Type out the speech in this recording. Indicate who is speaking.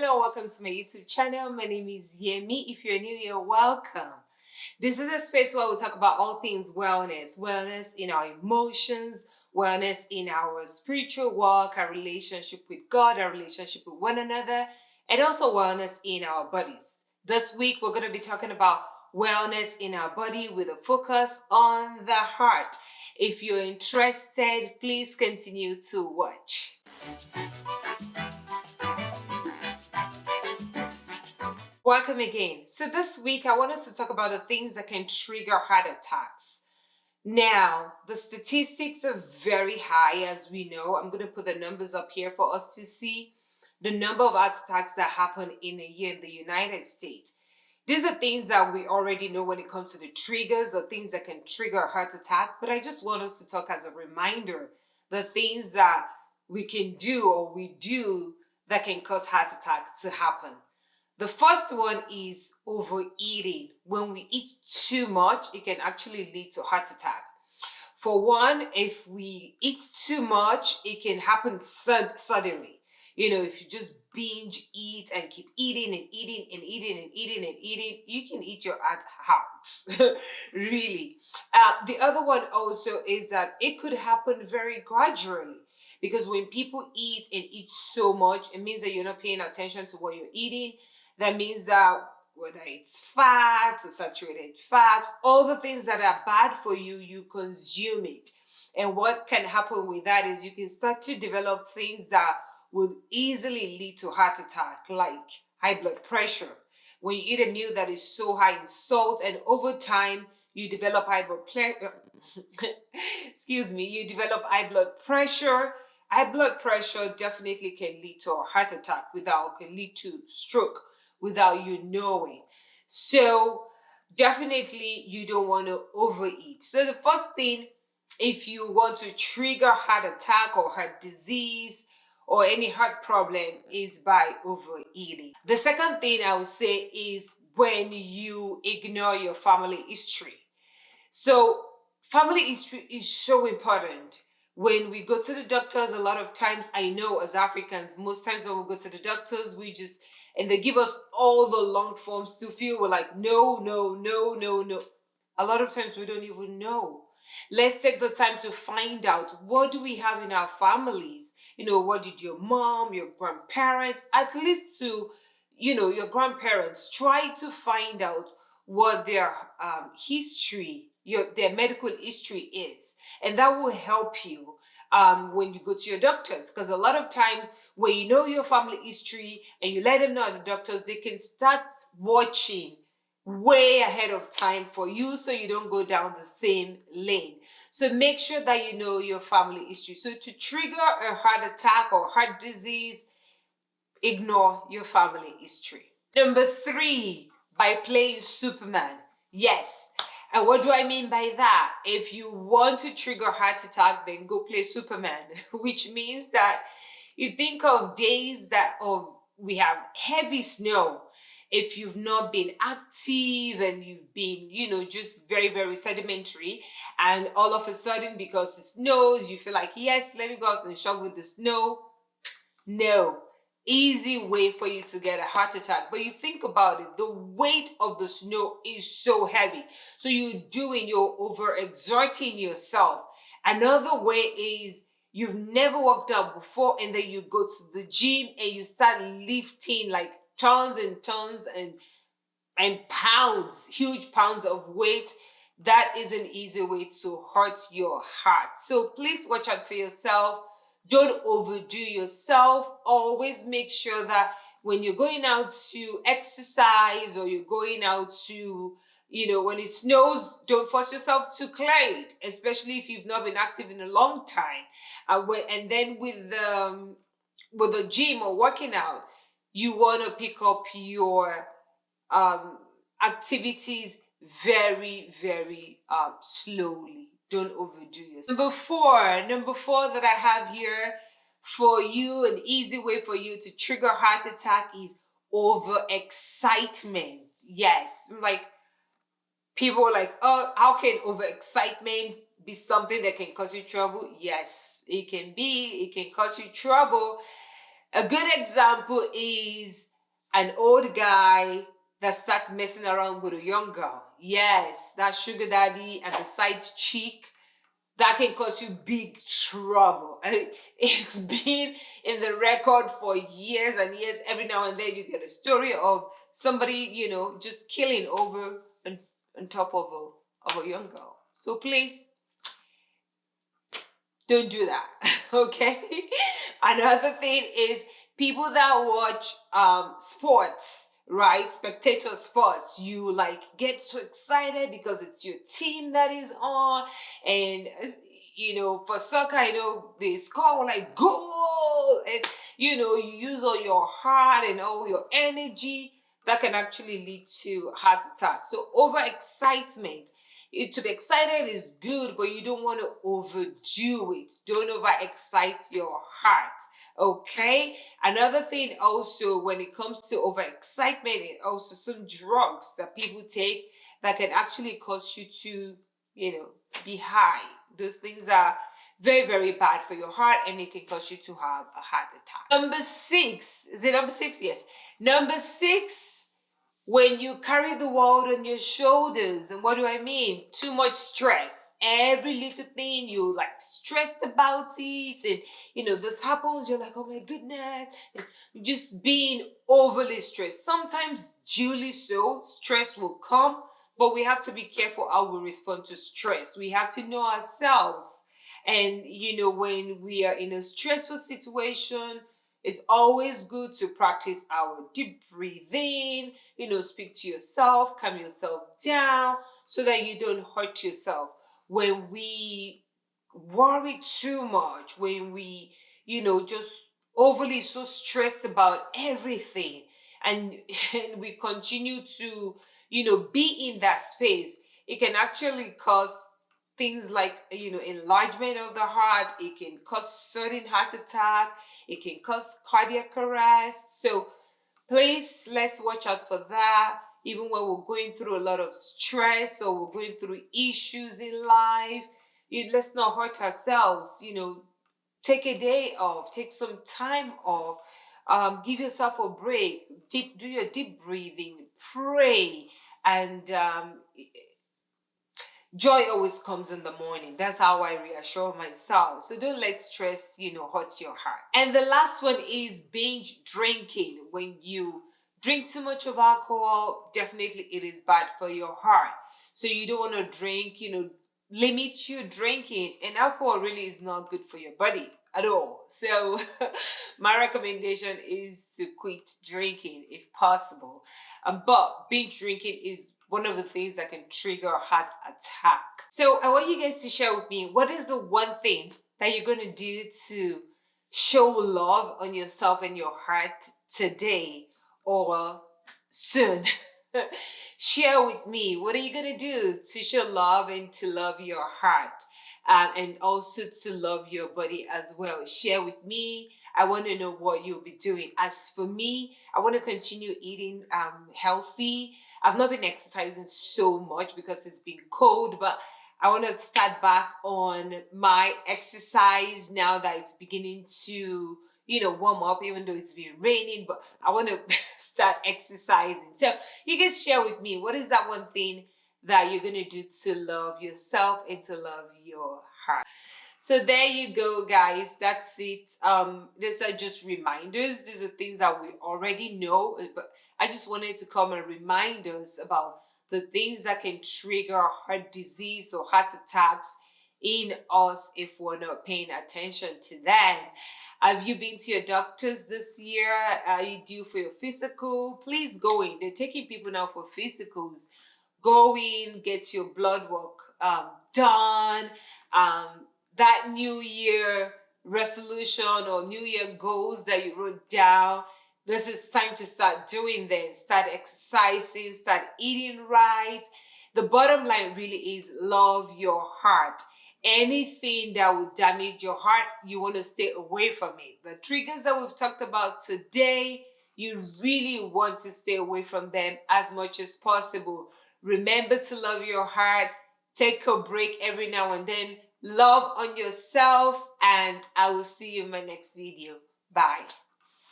Speaker 1: Hello, welcome to my YouTube channel. My name is Yemi. If you're new, you're welcome. This is a space where we talk about all things wellness, wellness in our emotions, wellness in our spiritual walk, our relationship with God, our relationship with one another, and also wellness in our bodies. This week, we're going to be talking about wellness in our body with a focus on the heart. If you're interested, please continue to watch. Welcome again. So this week I wanted to talk about the things that can trigger heart attacks. Now, the statistics are very high, as we know. I'm going to put the numbers up here for us to see the number of heart attacks that happen in a year in the United States. These are things that we already know when it comes to the triggers or things that can trigger a heart attack, but I just want us to talk as a reminder the things that we can do or we do that can cause heart attack to happen. The first one is overeating. When we eat too much, it can actually lead to heart attack. For one, if we eat too much, it can happen suddenly. If you just binge eat and keep eating and eating and eating and eating and eating, you can eat your heart out, really. The other one also is that it could happen very gradually. Because when people eat and eat so much, it means that you're not paying attention to what you're eating. That means that whether it's fat or saturated fat, all the things that are bad for you, you consume it. And what can happen with that is you can start to develop things that would easily lead to heart attack, like high blood pressure. When you eat a meal that is so high in salt, and over time you develop high blood pressure, you develop high blood pressure. High blood pressure definitely can lead to a heart attack can lead to stroke without you knowing. So definitely you don't want to overeat. So the first thing, if you want to trigger heart attack or heart disease or any heart problem, is by overeating. The second thing I would say is when you ignore your family history. So family history is so important. When we go to the doctors, a lot of times, I know as Africans, most times when we go to the doctors, and they give us all the long forms to fill. We're like, no, no, no, no, no. A lot of times we don't even know. Let's take the time to find out, what do we have in our families? What did your mom, your grandparents, at least to, your grandparents, try to find out what their history, their medical history is. And that will help you when you go to your doctors. Because a lot of times when you know your family history and you let them know at the doctors, they can start watching way ahead of time for you so you don't go down the same lane. So make sure that you know your family history. So to trigger a heart attack or heart disease, ignore your family history. Number 3, by playing Superman. Yes. And what do I mean by that? If you want to trigger heart attack, then go play Superman, which means that you think of days we have heavy snow. If you've not been active and you've been, just very, very sedimentary, and all of a sudden, because it snows, you feel like, yes, let me go out and shovel the snow. No. Easy way for you to get a heart attack. But you think about it, the weight of the snow is so heavy. So you're overexerting yourself. Another way is you've never worked out before, and then you go to the gym and you start lifting like tons and tons and pounds, huge pounds of weight. That is an easy way to hurt your heart. So please watch out for yourself. Don't overdo yourself. Always make sure that when you're going out to exercise or you're going out to, when it snows, don't force yourself to clear it, especially if you've not been active in a long time. And then with the gym or working out, you want to pick up your activities very, very slowly. Don't overdo yourself. Number four that I have here for you, an easy way for you to trigger heart attack, is overexcitement. Yes, like people are like, oh, how can overexcitement be something that can cause you trouble? Yes, it can cause you trouble. A good example is an old guy that starts messing around with a young girl. Yes, that sugar daddy and the side chick, that can cause you big trouble. It's been in the record for years and years. Every now and then you get a story of somebody, just killing over on top of a young girl. So please don't do that. Okay. Another thing is people that watch sports, right? Spectator sports. You like get so excited because it's your team that is on. And for soccer, I know they score like goal, and you use all your heart and all your energy. That can actually lead to heart attack. So overexcitement, to be excited is good, but you don't want to overdo it. Don't overexcite your heart. Okay. Another thing also, when it comes to overexcitement, it also some drugs that people take that can actually cause you to, be high. Those things are very, very bad for your heart, and it can cause you to have a heart attack. Number 6. Is it number 6? Yes. Number 6, when you carry the world on your shoulders. And what do I mean? Too much stress. Every little thing you like stressed about it, and this happens, you're like, oh my goodness, and just being overly stressed. Sometimes duly so, stress will come, but we have to be careful how we respond to stress. We have to know ourselves. And when we are in a stressful situation, it's always good to practice our deep breathing, speak to yourself, calm yourself down so that you don't hurt yourself. When we worry too much, when we, just overly so stressed about everything, and, and we continue to, be in that space, it can actually cause things like, enlargement of the heart. It can cause sudden heart attack. It can cause cardiac arrest. So please, let's watch out for that. Even when we're going through a lot of stress or we're going through issues in life, let's not hurt ourselves. Take a day off, take some time off, give yourself a break, do your deep breathing, pray, and joy always comes in the morning. That's how I reassure myself. So don't let stress, hurt your heart. And the last one is binge drinking. When you drink too much of alcohol, definitely it is bad for your heart. So you don't want to drink, limit your drinking. And alcohol really is not good for your body at all. So my recommendation is to quit drinking if possible. But binge drinking is one of the things that can trigger a heart attack. So I want you guys to share with me, what is the one thing that you're going to do to show love on yourself and your heart today or soon? Share with me, what are you going to do to show love and to love your heart, and also to love your body as well? Share with me. I want to know what you'll be doing. As for me, I want to continue eating healthy. I've not been exercising so much because it's been cold, but I want to start back on my exercise now that it's beginning to, warm up, even though it's been raining, but I want to start exercising. So you guys share with me, what is that one thing that you're going to do to love yourself and to love your heart? So there you go, guys. That's it. These are just reminders. These are things that we already know, but I just wanted to come and remind us about the things that can trigger heart disease or heart attacks in us if we're not paying attention to them. Have you been to your doctors this year? Are you due for your physical? Please go in. They're taking people now for physicals. Go in, get your blood work done. That New Year resolution or New Year goals that you wrote down, this is time to start doing them. Start exercising, start eating right. The bottom line really is love your heart. Anything that will damage your heart, you want to stay away from it. The triggers that we've talked about today, you really want to stay away from them as much as possible. Remember to love your heart. Take a break every now and then. Love on yourself, and I will see you in my next video. Bye.